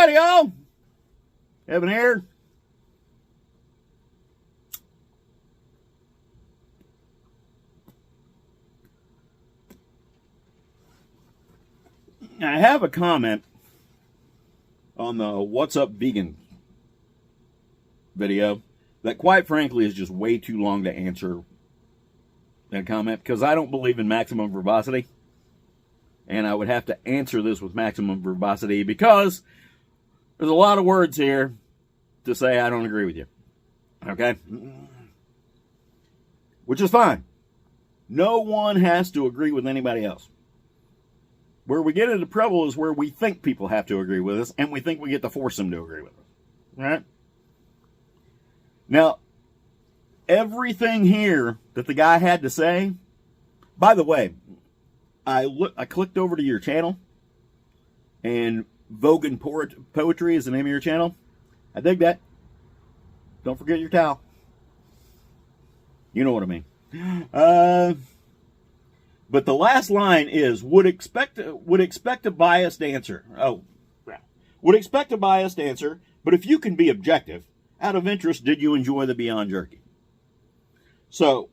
Alrighty, y'all. Evan here. I have a comment on the What's Up Vegan video that, quite frankly, is just way too long to answer that comment because I don't believe in maximum verbosity. And I would have to answer this with maximum verbosity because there's a lot of words here to say I don't agree with you. Okay? Which is fine. No one has to agree with anybody else. Where we get into trouble is where we think people have to agree with us, and we think we get to force them to agree with us. Right? Now, everything here that the guy had to say, by the way, I clicked over to your channel, and Vogan Poetry is the name of your channel. I dig that. Don't forget your towel. You know what I mean. But the last line is, would expect a biased answer. Oh, would expect a biased answer, but if you can be objective, out of interest, did you enjoy the Beyond Jerky? So,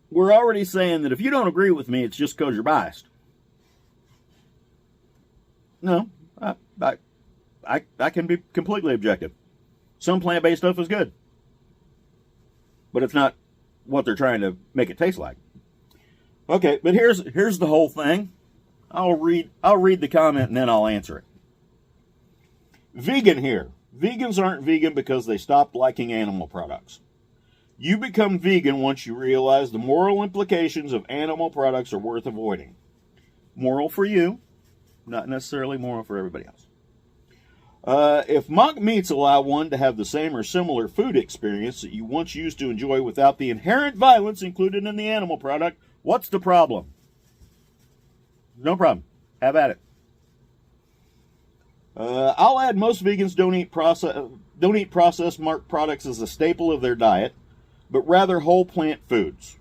we're already saying that if you don't agree with me, it's just because you're biased. No, I can be completely objective. Some plant-based stuff is good, but it's not what they're trying to make it taste like. Okay, but here's the whole thing. I'll read the comment and then I'll answer it. Vegan here. Vegans aren't vegan because they stopped liking animal products. You become vegan once you realize the moral implications of animal products are worth avoiding. Moral for you, not necessarily moral for everybody else. If mock meats allow one to have the same or similar food experience that you once used to enjoy without the inherent violence included in the animal product, what's the problem? No problem. Have at it. I'll add most vegans don't eat processed marked products as a staple of their diet, but rather whole plant foods.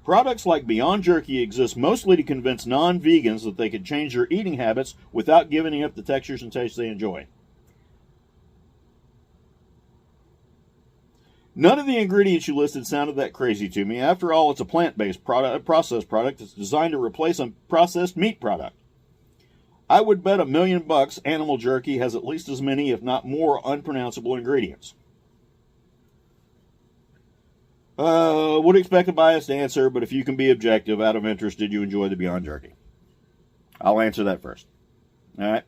Products like Beyond Jerky exist mostly to convince non-vegans that they can change their eating habits without giving up the textures and tastes they enjoy. None of the ingredients you listed sounded that crazy to me. After all, it's a plant-based processed product that's designed to replace a processed meat product. I would bet $1 million animal jerky has at least as many, if not more, unpronounceable ingredients. Would expect a biased answer, but if you can be objective, out of interest, did you enjoy the Beyond Jerky? I'll answer that first. All right?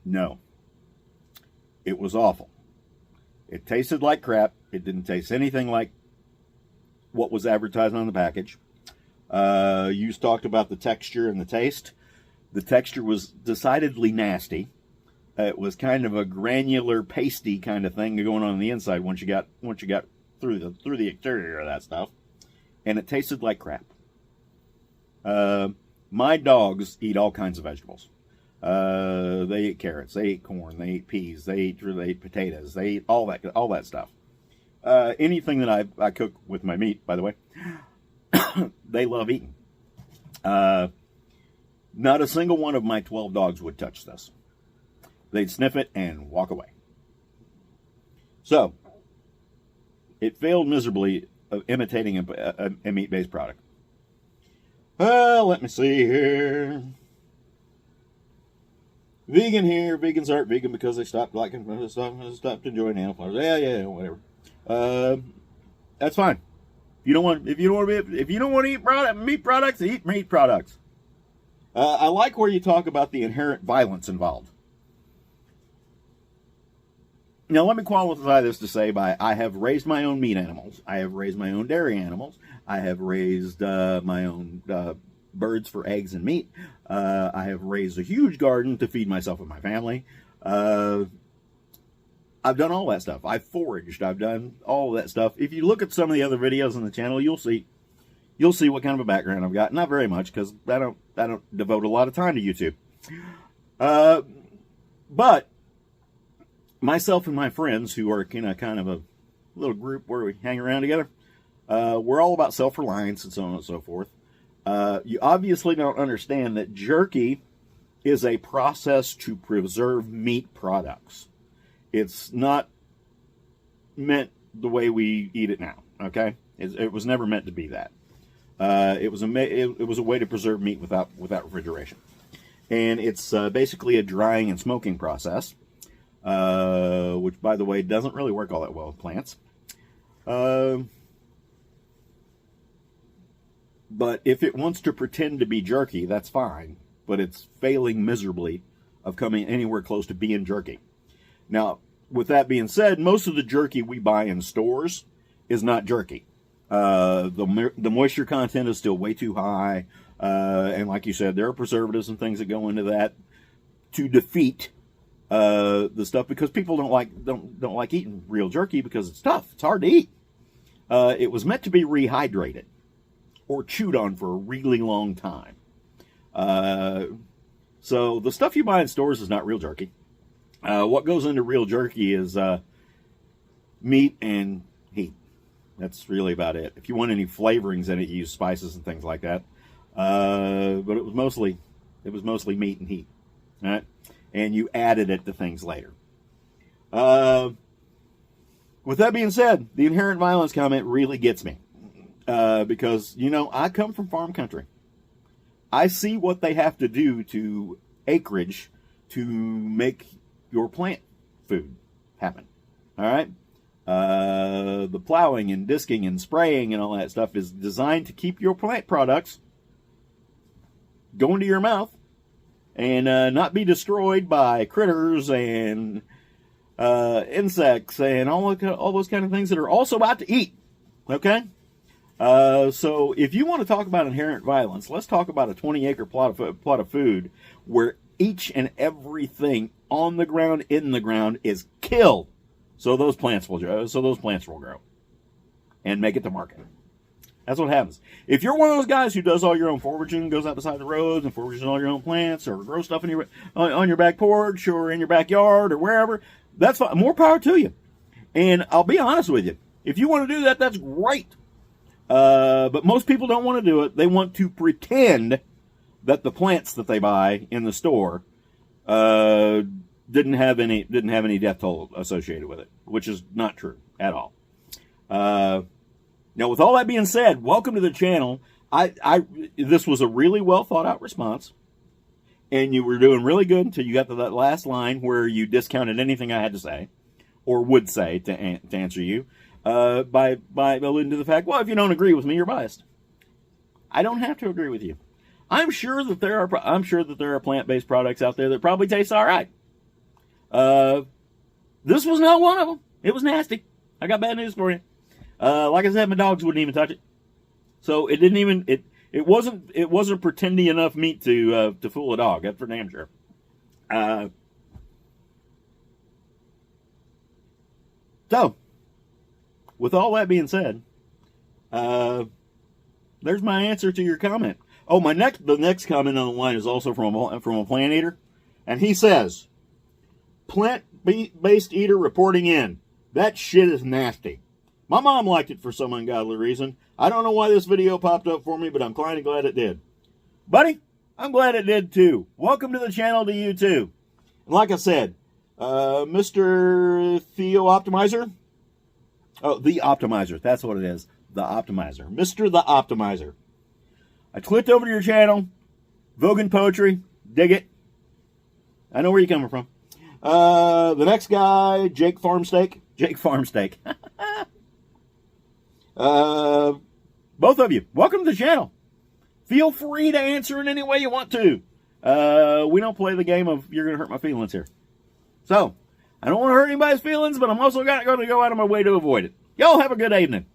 No. It was awful. It tasted like crap. It didn't taste anything like what was advertised on the package. You talked about the texture and the taste. The texture was decidedly nasty. It was kind of a granular, pasty kind of thing going on the inside once you got through the exterior of that stuff, and it tasted like crap. My dogs eat all kinds of vegetables. They eat carrots, they eat corn, they eat peas, they eat potatoes, they eat all that stuff. Anything that I cook with my meat, by the way, they love eating. Not a single one of my 12 dogs would touch this. They'd sniff it and walk away. So, it failed miserably of imitating a meat-based product. Let me see here. Vegan here. Vegans aren't vegan because they stopped enjoying animal products. Yeah, whatever. That's fine. If you don't want to eat meat products, eat meat products. I like where you talk about the inherent violence involved. Now, let me qualify this to say I have raised my own meat animals. I have raised my own dairy animals. I have raised my own birds for eggs and meat. I have raised a huge garden to feed myself and my family. I've done all that stuff. I've foraged. I've done all of that stuff. If you look at some of the other videos on the channel, you'll see what kind of a background I've got. Not very much, because I don't devote a lot of time to YouTube. But myself and my friends, who are kind of a little group where we hang around together, we're all about self-reliance and so on and so forth. You obviously don't understand that jerky is a process to preserve meat products. It's not meant the way we eat it now, okay? It was never meant to be that. It was a way to preserve meat without refrigeration. And it's basically a drying and smoking process, which, by the way, doesn't really work all that well with plants. But if it wants to pretend to be jerky, that's fine. But it's failing miserably of coming anywhere close to being jerky. Now, with that being said, most of the jerky we buy in stores is not jerky. The moisture content is still way too high. And like you said, there are preservatives and things that go into that to defeat the stuff, because people don't like eating real jerky because it's tough. It's hard to eat. It was meant to be rehydrated or chewed on for a really long time. So the stuff you buy in stores is not real jerky. What goes into real jerky is meat and heat. That's really about it. If you want any flavorings in it, you use spices and things like that. But it was mostly meat and heat, right? And you added it to things later. With that being said, the inherent violence comment really gets me. Because, you know, I come from farm country. I see what they have to do to acreage to make your plant food happen. All right? The plowing and disking and spraying and all that stuff is designed to keep your plant products going to your mouth and not be destroyed by critters and insects and all those kind of things that are also out to eat. Okay? So if you want to talk about inherent violence, let's talk about a 20-acre plot of food where each and everything on the ground, in the ground, is killed, so those plants will grow and make it to market. That's what happens. If you're one of those guys who does all your own foraging, goes out beside the roads and forages all your own plants, or grow stuff on your back porch or in your backyard or wherever, that's fine. More power to you. And I'll be honest with you, if you want to do that, that's great. But most people don't want to do it. They want to pretend that the plants that they buy in the store didn't have any death toll associated with it, which is not true at all. Now, with all that being said, welcome to the channel. This was a really well thought out response, and you were doing really good until you got to that last line where you discounted anything I had to say or would say to answer you. By alluding to the fact, well, if you don't agree with me, you're biased. I don't have to agree with you. I'm sure that there are plant-based products out there that probably taste all right. This was not one of them. It was nasty. I got bad news for you. Like I said, my dogs wouldn't even touch it. So it didn't even it wasn't pretendy enough meat to fool a dog. That's for damn sure. So, with all that being said, there's my answer to your comment. Oh, the next comment on the line is also from a plant eater, and he says, "Plant-based eater reporting in. That shit is nasty. My mom liked it for some ungodly reason. I don't know why this video popped up for me, but I'm kind of glad it did." Buddy, I'm glad it did too. Welcome to the channel to you too. And like I said, Mr. Theo Optimizer. Oh, the Optimizer. That's what it is. The Optimizer. Mr. the Optimizer. I clicked over to your channel. Vogan Poetry. Dig it. I know where you're coming from. The next guy, Jake Farmsteak. Jake Farmsteak. Both of you, welcome to the channel. Feel free to answer in any way you want to. We don't play the game of you're going to hurt my feelings here. So, I don't want to hurt anybody's feelings, but I'm also going to go out of my way to avoid it. Y'all have a good evening.